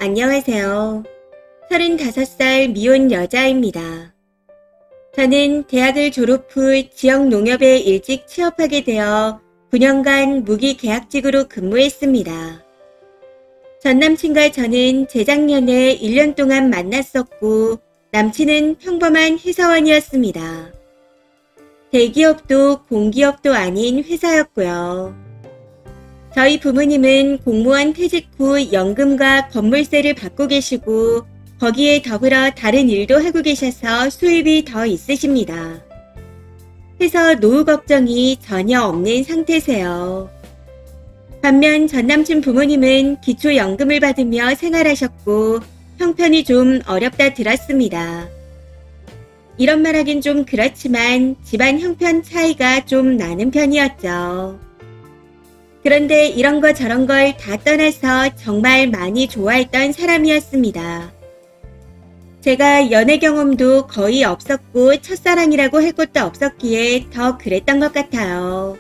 안녕하세요. 35살 미혼 여자입니다. 저는 대학을 졸업 후 지역 농협에 일찍 취업하게 되어 9년간 무기계약직으로 근무했습니다. 전 남친과 저는 재작년에 1년 동안 만났었고 남친은 평범한 회사원이었습니다. 대기업도 공기업도 아닌 회사였고요. 저희 부모님은 공무원 퇴직 후 연금과 건물세를 받고 계시고 거기에 더불어 다른 일도 하고 계셔서 수입이 더 있으십니다. 해서 노후 걱정이 전혀 없는 상태세요. 반면 전남친 부모님은 기초연금을 받으며 생활하셨고 형편이 좀 어렵다 들었습니다. 이런 말하긴 좀 그렇지만 집안 형편 차이가 좀 나는 편이었죠. 그런데 이런 거 저런 걸 다 떠나서 정말 많이 좋아했던 사람이었습니다. 제가 연애 경험도 거의 없었고 첫사랑이라고 할 것도 없었기에 더 그랬던 것 같아요.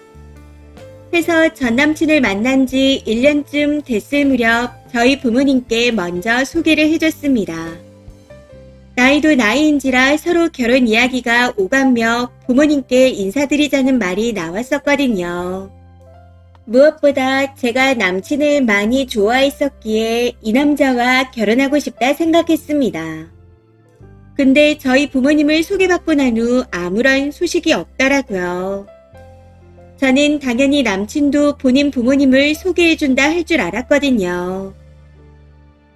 해서 전 남친을 만난 지 1년쯤 됐을 무렵 저희 부모님께 먼저 소개를 해줬습니다. 나이도 나이인지라 서로 결혼 이야기가 오가며 부모님께 인사드리자는 말이 나왔었거든요. 무엇보다 제가 남친을 많이 좋아했었기에 이 남자와 결혼하고 싶다 생각했습니다. 근데 저희 부모님을 소개받고 난 후 아무런 소식이 없더라고요. 저는 당연히 남친도 본인 부모님을 소개해준다 할 줄 알았거든요.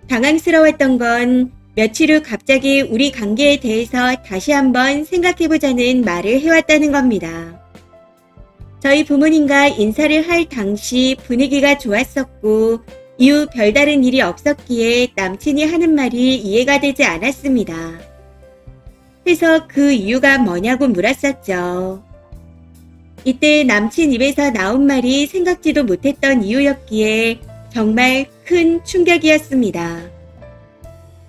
당황스러웠던 건 며칠 후 갑자기 우리 관계에 대해서 다시 한번 생각해보자는 말을 해왔다는 겁니다. 저희 부모님과 인사를 할 당시 분위기가 좋았었고 이후 별다른 일이 없었기에 남친이 하는 말이 이해가 되지 않았습니다. 해서 그 이유가 뭐냐고 물었었죠. 이때 남친 입에서 나온 말이 생각지도 못했던 이유였기에 정말 큰 충격이었습니다.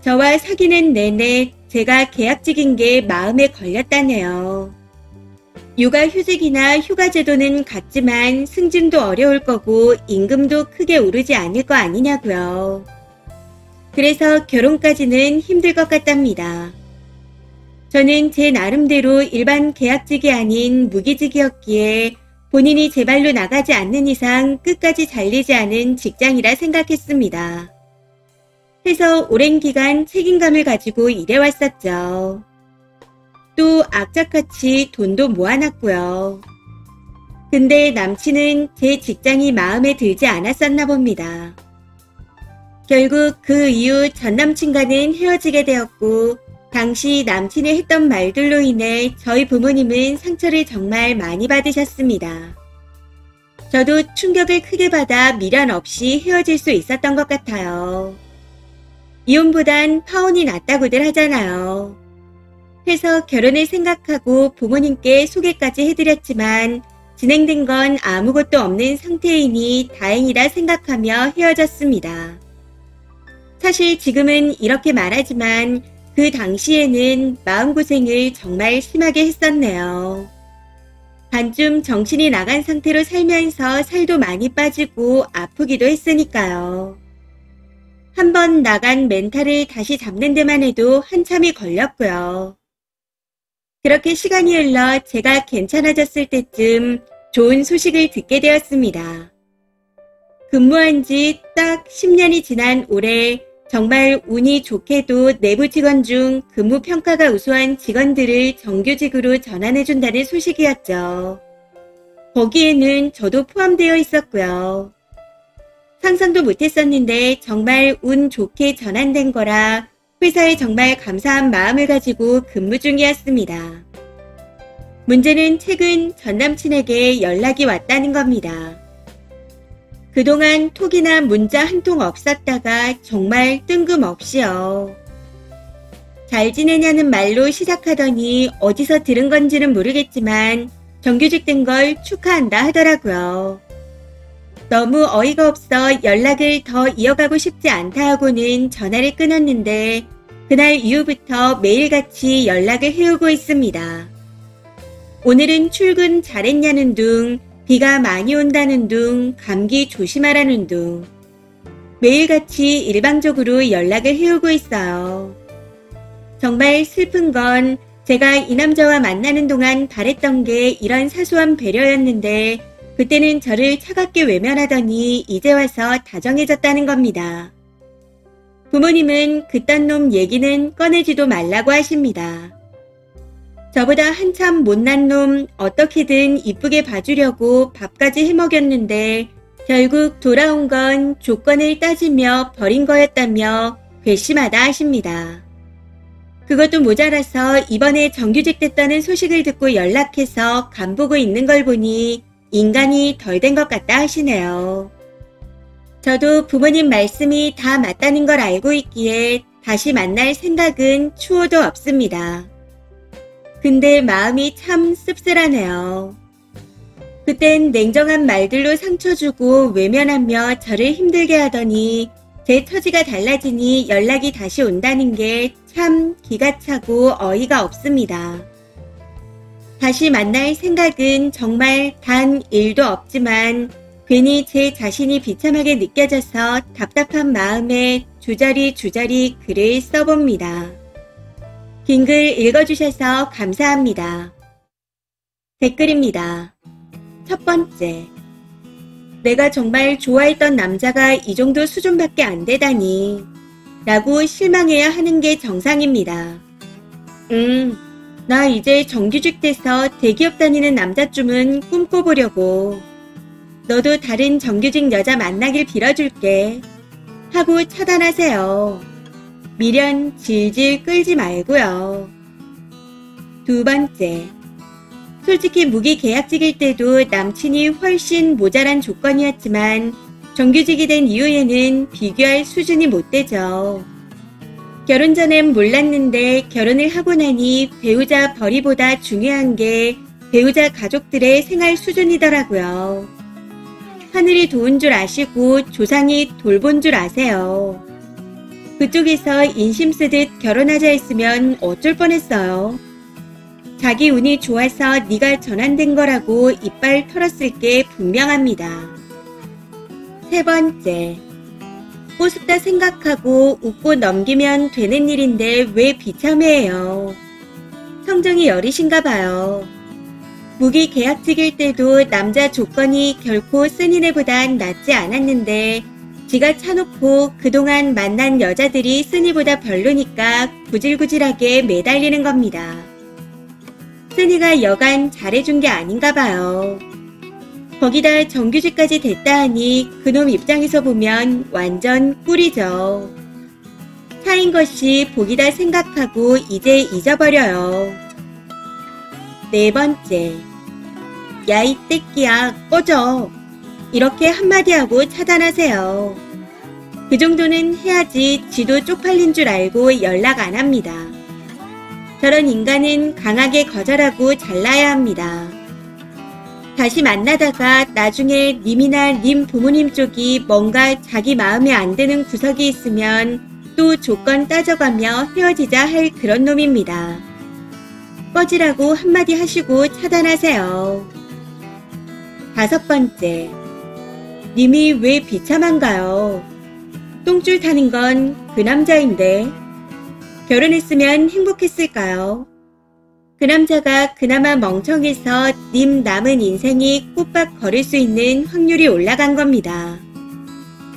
저와 사귀는 내내 제가 계약직인 게 마음에 걸렸다네요. 육아휴직이나 휴가제도는 같지만 승진도 어려울 거고 임금도 크게 오르지 않을 거 아니냐고요. 그래서 결혼까지는 힘들 것 같답니다. 저는 제 나름대로 일반 계약직이 아닌 무기직이었기에 본인이 제 발로 나가지 않는 이상 끝까지 잘리지 않은 직장이라 생각했습니다. 해서 오랜 기간 책임감을 가지고 일해왔었죠. 또 악착같이 돈도 모아놨고요. 근데 남친은 제 직장이 마음에 들지 않았었나 봅니다. 결국 그 이후 전 남친과는 헤어지게 되었고 당시 남친이 했던 말들로 인해 저희 부모님은 상처를 정말 많이 받으셨습니다. 저도 충격을 크게 받아 미련 없이 헤어질 수 있었던 것 같아요. 이혼보단 파혼이 낫다고들 하잖아요. 해서 결혼을 생각하고 부모님께 소개까지 해드렸지만 진행된 건 아무것도 없는 상태이니 다행이라 생각하며 헤어졌습니다. 사실 지금은 이렇게 말하지만 그 당시에는 마음고생을 정말 심하게 했었네요. 반쯤 정신이 나간 상태로 살면서 살도 많이 빠지고 아프기도 했으니까요. 한번 나간 멘탈을 다시 잡는 데만 해도 한참이 걸렸고요. 그렇게 시간이 흘러 제가 괜찮아졌을 때쯤 좋은 소식을 듣게 되었습니다. 근무한 지 딱 10년이 지난 올해 정말 운이 좋게도 내부 직원 중 근무 평가가 우수한 직원들을 정규직으로 전환해준다는 소식이었죠. 거기에는 저도 포함되어 있었고요. 상상도 못했었는데 정말 운 좋게 전환된 거라 회사에 정말 감사한 마음을 가지고 근무 중이었습니다. 문제는 최근 전 남친에게 연락이 왔다는 겁니다. 그동안 톡이나 문자 한 통 없었다가 정말 뜬금없이요. 잘 지내냐는 말로 시작하더니 어디서 들은 건지는 모르겠지만 정규직 된 걸 축하한다 하더라고요. 너무 어이가 없어 연락을 더 이어가고 싶지 않다 하고는 전화를 끊었는데 그날 이후부터 매일같이 연락을 해오고 있습니다. 오늘은 출근 잘했냐는 둥, 비가 많이 온다는 둥, 감기 조심하라는 둥. 매일같이 일방적으로 연락을 해오고 있어요. 정말 슬픈 건 제가 이 남자와 만나는 동안 바랬던 게 이런 사소한 배려였는데 그때는 저를 차갑게 외면하더니 이제 와서 다정해졌다는 겁니다. 부모님은 그딴 놈 얘기는 꺼내지도 말라고 하십니다. 저보다 한참 못난 놈 어떻게든 이쁘게 봐주려고 밥까지 해먹였는데 결국 돌아온 건 조건을 따지며 버린 거였다며 괘씸하다 하십니다. 그것도 모자라서 이번에 정규직 됐다는 소식을 듣고 연락해서 간보고 있는 걸 보니 인간이 덜 된 것 같다 하시네요. 저도 부모님 말씀이 다 맞다는 걸 알고 있기에 다시 만날 생각은 추호도 없습니다. 근데 마음이 참 씁쓸하네요. 그땐 냉정한 말들로 상처 주고 외면하며 저를 힘들게 하더니 제 처지가 달라지니 연락이 다시 온다는 게 참 기가 차고 어이가 없습니다. 다시 만날 생각은 정말 단 1도 없지만 괜히 제 자신이 비참하게 느껴져서 답답한 마음에 주저리 글을 써봅니다. 긴 글 읽어주셔서 감사합니다. 댓글입니다. 첫 번째. 내가 정말 좋아했던 남자가 이 정도 수준밖에 안 되다니 라고 실망해야 하는 게 정상입니다. 나 이제 정규직 돼서 대기업 다니는 남자쯤은 꿈꿔보려고. 너도 다른 정규직 여자 만나길 빌어줄게. 하고 차단하세요. 미련 질질 끌지 말고요. 두 번째. 솔직히 무기계약직일 때도 남친이 훨씬 모자란 조건이었지만 정규직이 된 이후에는 비교할 수준이 못 되죠. 결혼 전엔 몰랐는데 결혼을 하고 나니 배우자 벌이보다 중요한 게 배우자 가족들의 생활 수준이더라고요. 하늘이 도운 줄 아시고 조상이 돌본 줄 아세요. 그쪽에서 인심 쓰듯 결혼하자 했으면 어쩔 뻔했어요. 자기 운이 좋아서 네가 전환된 거라고 이빨 털었을 게 분명합니다. 세 번째. 꼬숩다 생각하고 웃고 넘기면 되는 일인데 왜 비참해해요. 성정이 여리신가 봐요. 무기계약직일 때도 남자 조건이 결코 쓴이네보단 낫지 않았는데 지가 차놓고 그동안 만난 여자들이 쓴이보다 별로니까 구질구질하게 매달리는 겁니다. 쓴이가 여간 잘해준 게 아닌가 봐요. 거기다 정규직까지 됐다 하니 그놈 입장에서 보면 완전 꿀이죠. 차인 것이 복이다 생각하고 이제 잊어버려요. 네 번째. 야 이 떼끼야 꺼져. 이렇게 한마디 하고 차단하세요. 그 정도는 해야지 지도 쪽팔린 줄 알고 연락 안 합니다. 저런 인간은 강하게 거절하고 잘라야 합니다. 다시 만나다가 나중에 님이나 님 부모님 쪽이 뭔가 자기 마음에 안 드는 구석이 있으면 또 조건 따져가며 헤어지자 할 그런 놈입니다. 꺼지라고 한마디 하시고 차단하세요. 다섯 번째. 님이 왜 비참한가요? 똥줄 타는 건 그 남자인데 결혼했으면 행복했을까요? 그 남자가 그나마 멍청해서 님 남은 인생이 꼬박 걸을 수 있는 확률이 올라간 겁니다.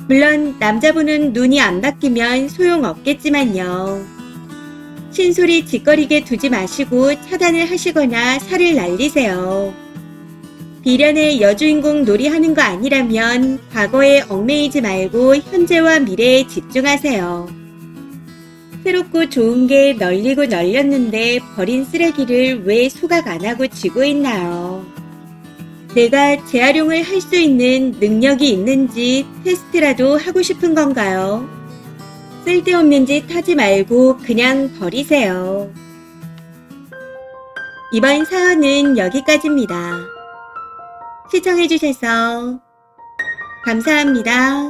물론 남자분은 눈이 안 바뀌면 소용없겠지만요. 신소리 짓거리게 두지 마시고 차단을 하시거나 살을 날리세요. 비련의 여주인공 놀이하는 거 아니라면 과거에 얽매이지 말고 현재와 미래에 집중하세요. 새롭고 좋은 게 널리고 널렸는데 버린 쓰레기를 왜 소각 안 하고 쥐고 있나요? 내가 재활용을 할 수 있는 능력이 있는지 테스트라도 하고 싶은 건가요? 쓸데없는 짓 하지 말고 그냥 버리세요. 이번 사연은 여기까지입니다. 시청해주셔서 감사합니다.